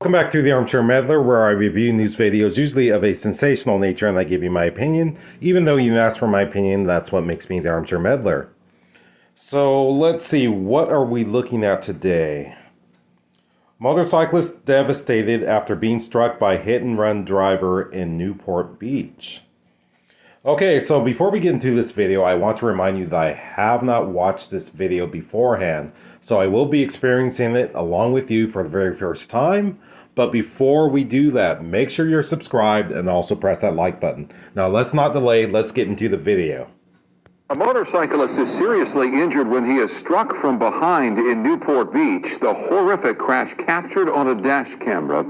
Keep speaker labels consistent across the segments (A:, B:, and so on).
A: Welcome back to the Armchair Meddler, where I review news videos, usually of a sensational nature, and I give you my opinion. Even though you didn't ask for my opinion, that's what makes me the Armchair Meddler. So let's see, what are we looking at today? Motorcyclist devastated after being struck by hit-and-run driver in Newport Beach. Okay, so before we get into this video, I want to remind you that I have not watched this video beforehand, so I will be experiencing it along with you for the very first time. But before we do that, make sure you're subscribed and also press that like button. Now let's not delay, let's get into the video.
B: A motorcyclist is seriously injured when he is struck from behind in Newport Beach. The horrific crash captured on a dash camera.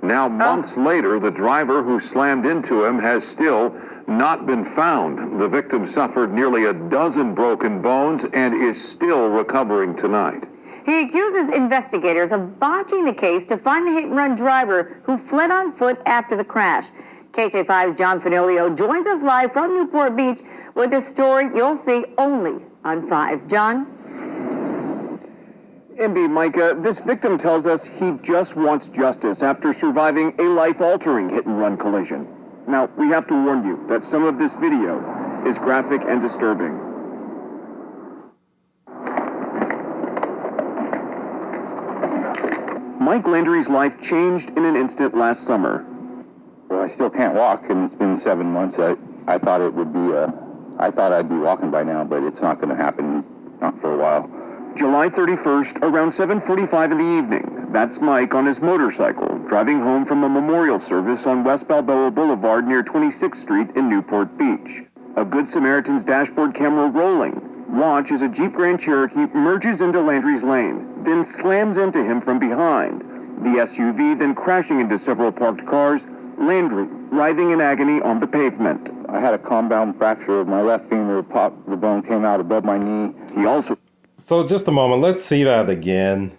B: Now, months later, the driver who slammed into him has still not been found. The victim suffered nearly a dozen broken bones and is still recovering tonight.
C: He accuses investigators of botching the case to find the hit-and-run driver who fled on foot after the crash. KJ5's John Finolio joins us live from Newport Beach with a story you'll see only on 5. John?
D: MB, Micah, this victim tells us he just wants justice after surviving a life-altering hit-and-run collision. Now, we have to warn you that some of this video is graphic and disturbing. Mike Landry's life changed in an instant last summer.
E: Well, I still can't walk, and it's been 7 months. I thought it would be, I thought I'd be walking by now, but it's not going to happen, not for a while.
D: July 31st, around 7:45 in the evening. That's Mike on his motorcycle, driving home from a memorial service on West Balboa Boulevard near 26th Street in Newport Beach. A Good Samaritan's dashboard camera rolling. Watch as a Jeep Grand Cherokee merges into Landry's lane, then slams into him from behind. The SUV then crashing into several parked cars, Landry writhing in agony on the pavement.
E: I had a compound fracture of my left femur, the bone came out above my knee.
D: He also...
A: So just a moment, let's see that again.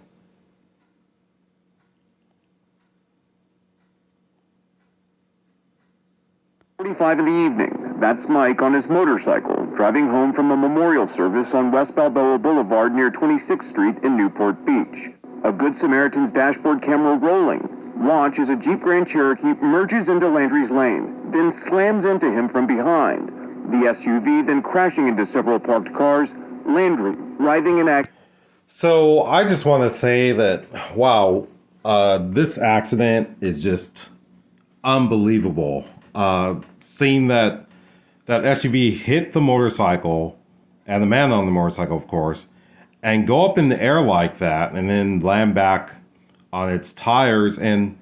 D: .45 in the evening. That's Mike on his motorcycle, driving home from a memorial service on West Balboa Boulevard near 26th Street in Newport Beach. A Good Samaritan's dashboard camera rolling. Watch as a Jeep Grand Cherokee merges into Landry's lane, then slams into him from behind. The SUV then crashing into several parked cars, Landry writhing in agony.
A: So I just want to say that, wow, this accident is just unbelievable. Seeing that SUV hit the motorcycle, and the man on the motorcycle, of course, and go up in the air like that, and then land back on its tires, and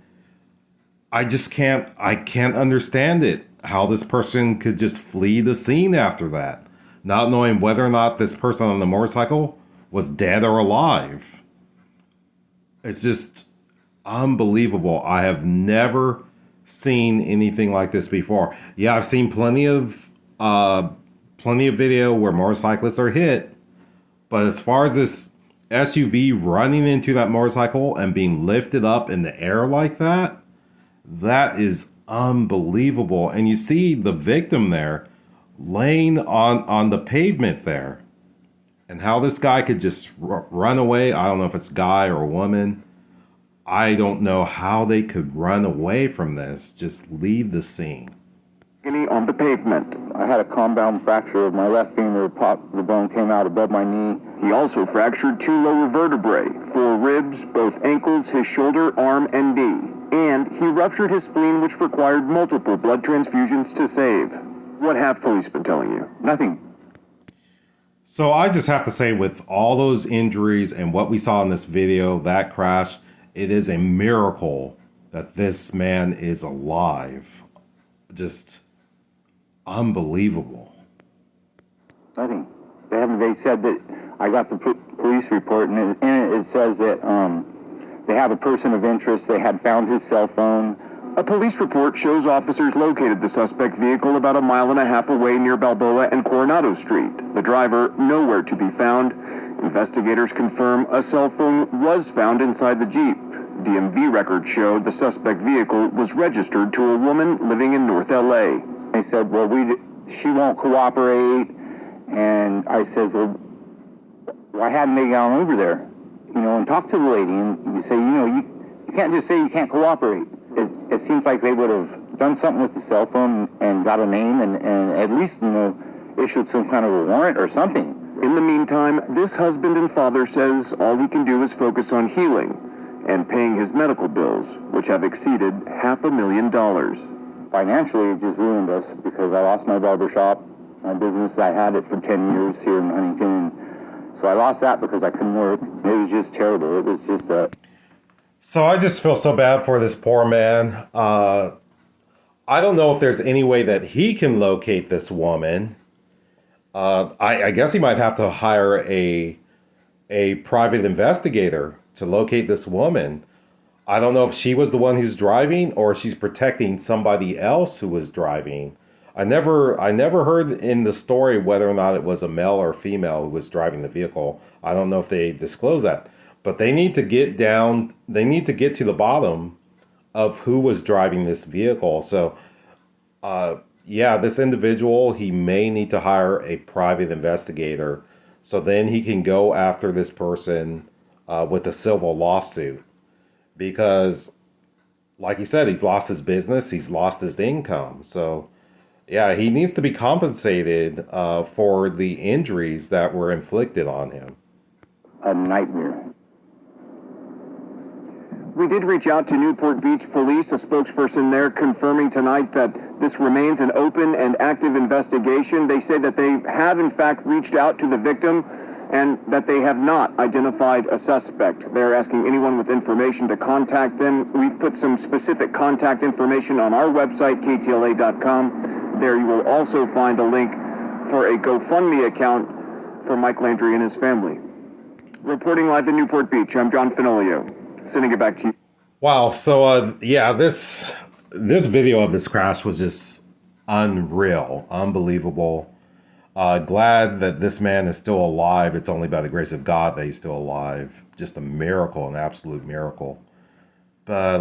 A: I can't understand it, how this person could just flee the scene after that, not knowing whether or not this person on the motorcycle was dead or alive. It's just unbelievable. I have never seen anything like this before. Yeah, I've seen plenty of video where motorcyclists are hit, but as far as this SUV running into that motorcycle and being lifted up in the air like that, that is unbelievable. And you see the victim there laying on the pavement there, and how this guy could just run away. I don't know if it's a guy or a woman. I don't know how they could run away from this. Just leave the scene.
D: On the pavement.
E: I had a compound fracture of my left femur, the bone came out above my knee.
D: He also fractured 2 lower vertebrae, 4 ribs, both ankles, his shoulder, arm, and knee. And he ruptured his spleen, which required multiple blood transfusions to save. What have police been telling you?
E: Nothing.
A: So I just have to say, with all those injuries and what we saw in this video, that crash, it is a miracle that this man is alive. Just unbelievable.
E: Nothing. They said that I got the police report, and it says that they have a person of interest. They had found his cell phone.
D: A police report shows officers located the suspect vehicle about 1.5 miles away near Balboa and Coronado Street. The driver nowhere to be found. Investigators confirm a cell phone was found inside the Jeep. DMV records show the suspect vehicle was registered to a woman living in North LA.
E: They said, well, she won't cooperate. And I said, well, why hadn't they gone over there, and talked to the lady? And you say, You can't just say you can't cooperate. It seems like they would have done something with the cell phone and got a name and at least, issued some kind of a warrant or something.
D: In the meantime, this husband and father says all he can do is focus on healing and paying his medical bills, which have exceeded $500,000.
E: Financially, it just ruined us because I lost my barber shop, my business. I had it for 10 years here in Huntington. So I lost that because I couldn't work. It was just terrible. It was just
A: So I just feel so bad for this poor man. I don't know if there's any way that he can locate this woman. I guess he might have to hire a private investigator to locate this woman. I don't know if she was the one who's driving or she's protecting somebody else who was driving. I never heard in the story whether or not it was a male or female who was driving the vehicle. I don't know if they disclosed that. But they need to get to the bottom of who was driving this vehicle. So, yeah, this individual, he may need to hire a private investigator. So then he can go after this person with a civil lawsuit. Because, like he said, he's lost his business, he's lost his income. So, yeah, he needs to be compensated for the injuries that were inflicted on him.
E: a nightmare.
D: We did reach out to Newport Beach Police, a spokesperson there confirming tonight that this remains an open and active investigation. They say that they have in fact reached out to the victim and that they have not identified a suspect. They're asking anyone with information to contact them. We've put some specific contact information on our website, ktla.com. There you will also find a link for a GoFundMe account for Mike Landry and his family. Reporting live in Newport Beach, I'm John Fenolio. Sending it back to you.
A: Wow. So, yeah, this video of this crash was just unreal, unbelievable. Glad that this man is still alive. It's only by the grace of God that he's still alive. Just a miracle, an absolute miracle. But,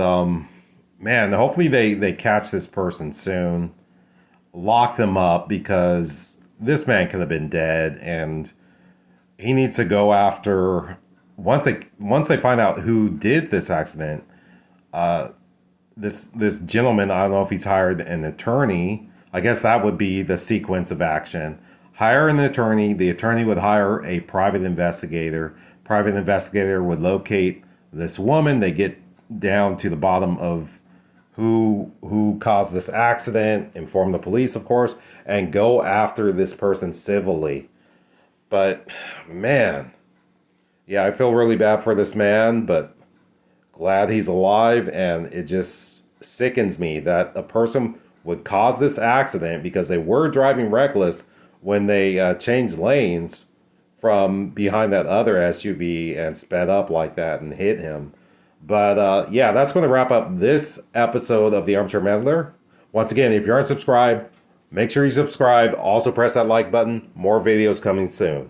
A: man, hopefully they catch this person soon. Lock them up, because this man could have been dead, and he needs to go after... Once they find out who did this accident, this gentleman, I don't know if he's hired an attorney. I guess that would be the sequence of action. Hire an attorney. The attorney would hire a private investigator. Private investigator would locate this woman. They get down to the bottom of who caused this accident, inform the police, of course, and go after this person civilly. But, man... Yeah, I feel really bad for this man, but glad he's alive, and it just sickens me that a person would cause this accident because they were driving reckless when they changed lanes from behind that other SUV and sped up like that and hit him. But yeah, that's going to wrap up this episode of The Armchair Meddler. Once again, if you aren't subscribed, make sure you subscribe. Also press that like button. More videos coming soon.